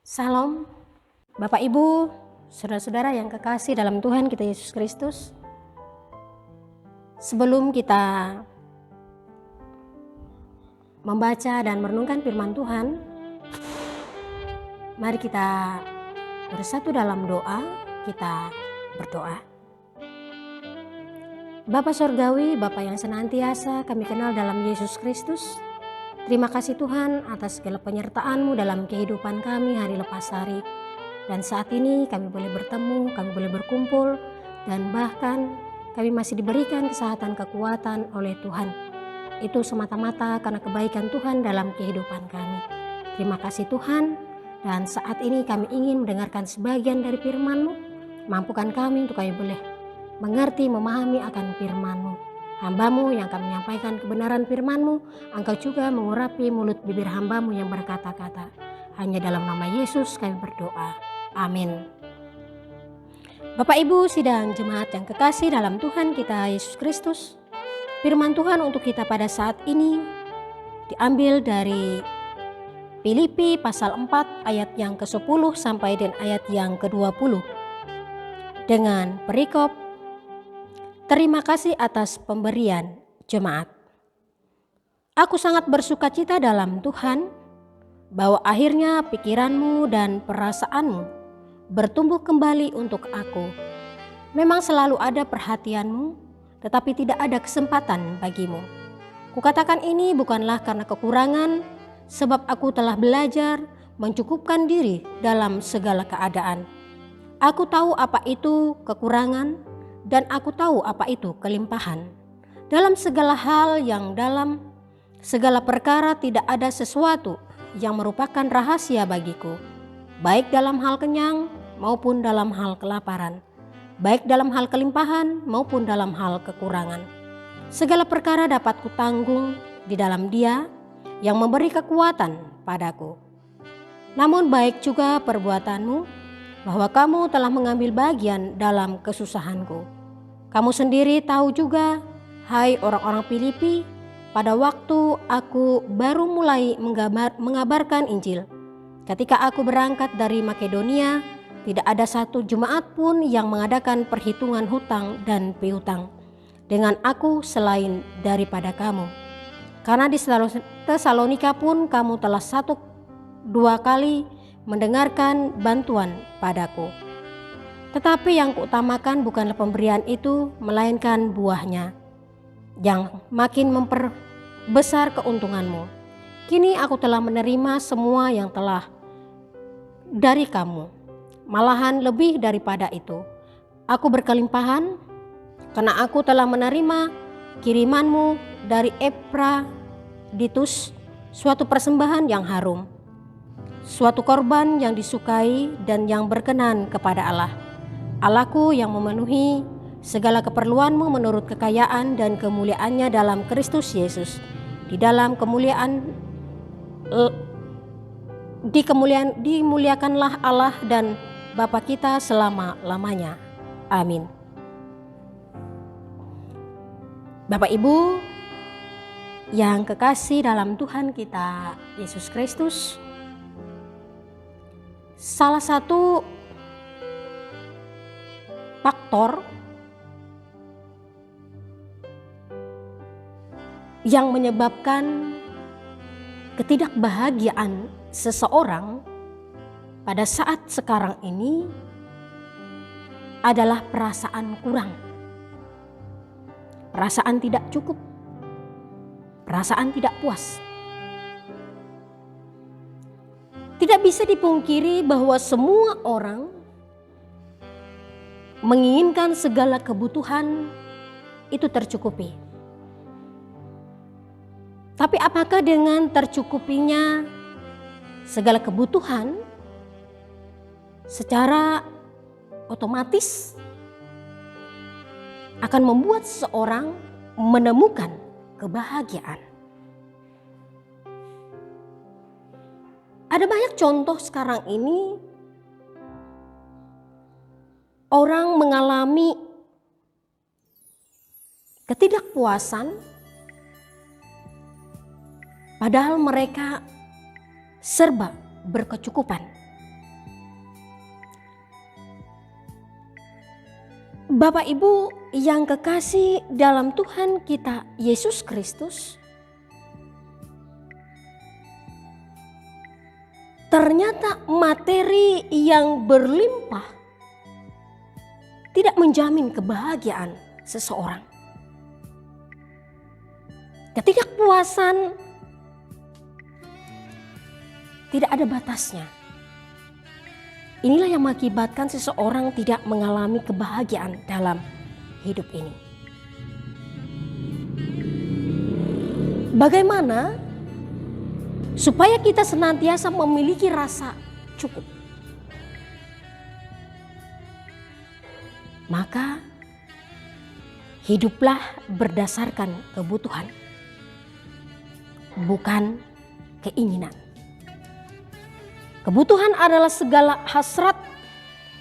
Salam, Bapak Ibu, saudara-saudara yang kekasih dalam Tuhan kita Yesus Kristus. Sebelum kita membaca dan merenungkan firman Tuhan, mari kita bersatu dalam doa, kita berdoa. Bapa Sorgawi, Bapa yang senantiasa kami kenal dalam Yesus Kristus, terima kasih Tuhan atas segala penyertaan-Mu dalam kehidupan kami hari lepas hari. Dan saat ini kami boleh bertemu, kami boleh berkumpul, dan bahkan kami masih diberikan kesehatan kekuatan oleh Tuhan. Itu semata-mata karena kebaikan Tuhan dalam kehidupan kami. Terima kasih Tuhan, dan saat ini kami ingin mendengarkan sebagian dari firman-Mu. Mampukan kami untuk kami boleh mengerti, memahami akan firman-Mu. Hamba-Mu yang akan menyampaikan kebenaran firman-Mu, Engkau juga mengurapi mulut bibir hamba-Mu yang berkata-kata. Hanya dalam nama Yesus kami berdoa. Amin. Bapak Ibu sidang jemaat yang kekasih dalam Tuhan kita Yesus Kristus, firman Tuhan untuk kita pada saat ini diambil dari Filipi pasal 4 ayat yang ke-10 sampai dan ayat yang ke-20 dengan perikop terima kasih atas pemberian jemaat. Aku sangat bersukacita dalam Tuhan bahwa akhirnya pikiranmu dan perasaanmu bertumbuh kembali untuk aku. Memang selalu ada perhatianmu, tetapi tidak ada kesempatan bagimu. Kukatakan ini bukanlah karena kekurangan, sebab aku telah belajar mencukupkan diri dalam segala keadaan. Aku tahu apa itu kekurangan, dan aku tahu apa itu kelimpahan. Dalam segala hal yang dalam segala perkara tidak ada sesuatu yang merupakan rahasia bagiku, baik dalam hal kenyang maupun dalam hal kelaparan, baik dalam hal kelimpahan maupun dalam hal kekurangan. Segala perkara dapat kutanggung di dalam Dia yang memberi kekuatan padaku. Namun baik juga perbuatanmu, bahwa kamu telah mengambil bagian dalam kesusahanku. Kamu sendiri tahu juga, hai orang-orang Filipi, pada waktu aku baru mulai mengabarkan Injil, ketika aku berangkat dari Makedonia, tidak ada satu jemaat pun yang mengadakan perhitungan hutang dan piutang dengan aku selain daripada kamu. Karena di Tesalonika pun kamu telah 1-2 kali mendengarkan bantuan padaku. Tetapi yang kuutamakan bukanlah pemberian itu, melainkan buahnya, yang makin memperbesar keuntunganmu. Kini aku telah menerima semua yang telah dari kamu, malahan lebih daripada itu. Aku berkelimpahan, karena aku telah menerima kirimanmu dari Epafroditus, suatu persembahan yang harum, suatu korban yang disukai dan yang berkenan kepada Allah. Allahku yang memenuhi segala keperluanmu menurut kekayaan dan kemuliaannya dalam Kristus Yesus. Dimuliakanlah Allah dan Bapa kita selama-lamanya. Amin. Bapak Ibu yang kekasih dalam Tuhan kita Yesus Kristus, salah satu faktor yang menyebabkan ketidakbahagiaan seseorang pada saat sekarang ini adalah perasaan kurang, perasaan tidak cukup, perasaan tidak puas. Tidak bisa dipungkiri bahwa semua orang menginginkan segala kebutuhan itu tercukupi. Tapi apakah dengan tercukupinya segala kebutuhan secara otomatis akan membuat seseorang menemukan kebahagiaan? Ada banyak contoh sekarang ini orang mengalami ketidakpuasan padahal mereka serba berkecukupan. Bapak Ibu yang kekasih dalam Tuhan kita Yesus Kristus, ternyata materi yang berlimpah tidak menjamin kebahagiaan seseorang. Ketidakpuasan tidak ada batasnya. Inilah yang mengakibatkan seseorang tidak mengalami kebahagiaan dalam hidup ini. Bagaimana supaya kita senantiasa memiliki rasa cukup? Maka hiduplah berdasarkan kebutuhan, bukan keinginan. Kebutuhan adalah segala hasrat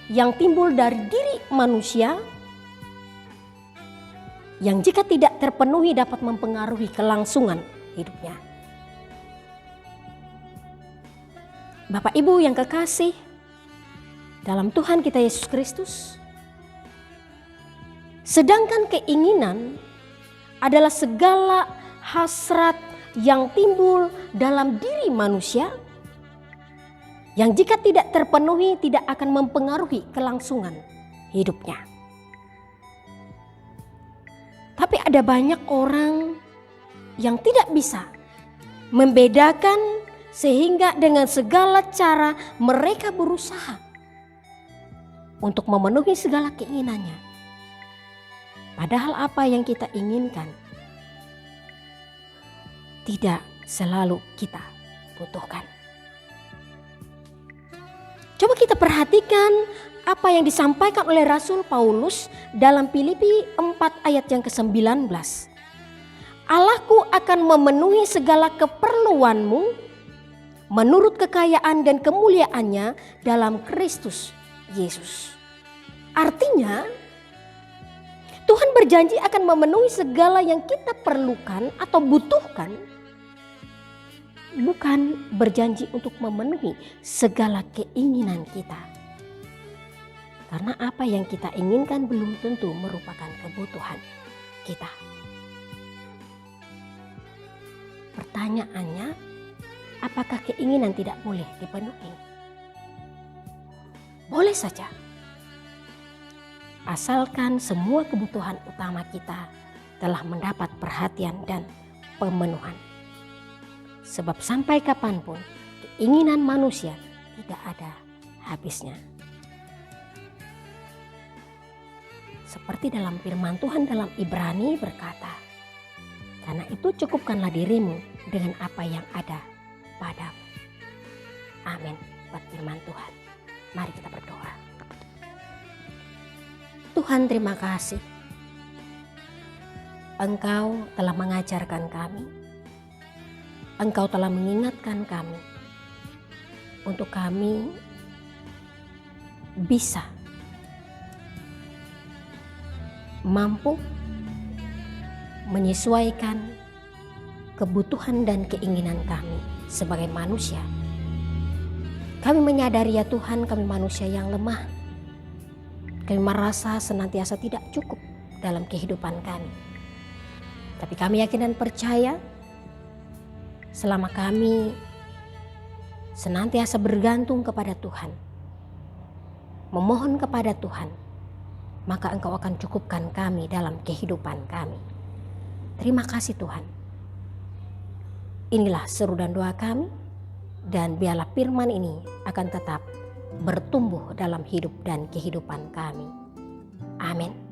yang timbul dari diri manusia yang jika tidak terpenuhi dapat mempengaruhi kelangsungan hidupnya. Bapak Ibu yang kekasih dalam Tuhan kita Yesus Kristus, sedangkan keinginan adalah segala hasrat yang timbul dalam diri manusia yang jika tidak terpenuhi tidak akan mempengaruhi kelangsungan hidupnya. Tapi ada banyak orang yang tidak bisa membedakan sehingga dengan segala cara mereka berusaha untuk memenuhi segala keinginannya. Padahal apa yang kita inginkan tidak selalu kita butuhkan. Coba kita perhatikan apa yang disampaikan oleh Rasul Paulus dalam Filipi 4 ayat yang ke-19. Allahku akan memenuhi segala keperluanmu menurut kekayaan dan kemuliaannya dalam Kristus Yesus. Artinya Tuhan berjanji akan memenuhi segala yang kita perlukan atau butuhkan, bukan berjanji untuk memenuhi segala keinginan kita. Karena apa yang kita inginkan belum tentu merupakan kebutuhan kita. Pertanyaannya, apakah keinginan tidak boleh dipenuhi? Boleh saja. Asalkan semua kebutuhan utama kita telah mendapat perhatian dan pemenuhan. Sebab sampai kapanpun keinginan manusia tidak ada habisnya. Seperti dalam firman Tuhan dalam Ibrani berkata, karena itu cukupkanlah dirimu dengan apa yang ada padamu. Amin. Buat firman Tuhan. Mari kita berdoa. Tuhan, terima kasih. Engkau telah mengajarkan kami. Engkau telah mengingatkan kami untuk kami bisa mampu menyesuaikan kebutuhan dan keinginan kami sebagai manusia. Kami menyadari ya Tuhan, kami manusia yang lemah. Kami merasa senantiasa tidak cukup dalam kehidupan kami. Tapi kami yakin dan percaya selama kami senantiasa bergantung kepada Tuhan, memohon kepada Tuhan, maka Engkau akan cukupkan kami dalam kehidupan kami. Terima kasih Tuhan. Inilah seru dan doa kami, dan biarlah firman ini akan tetap bertumbuh dalam hidup dan kehidupan kami. Amin.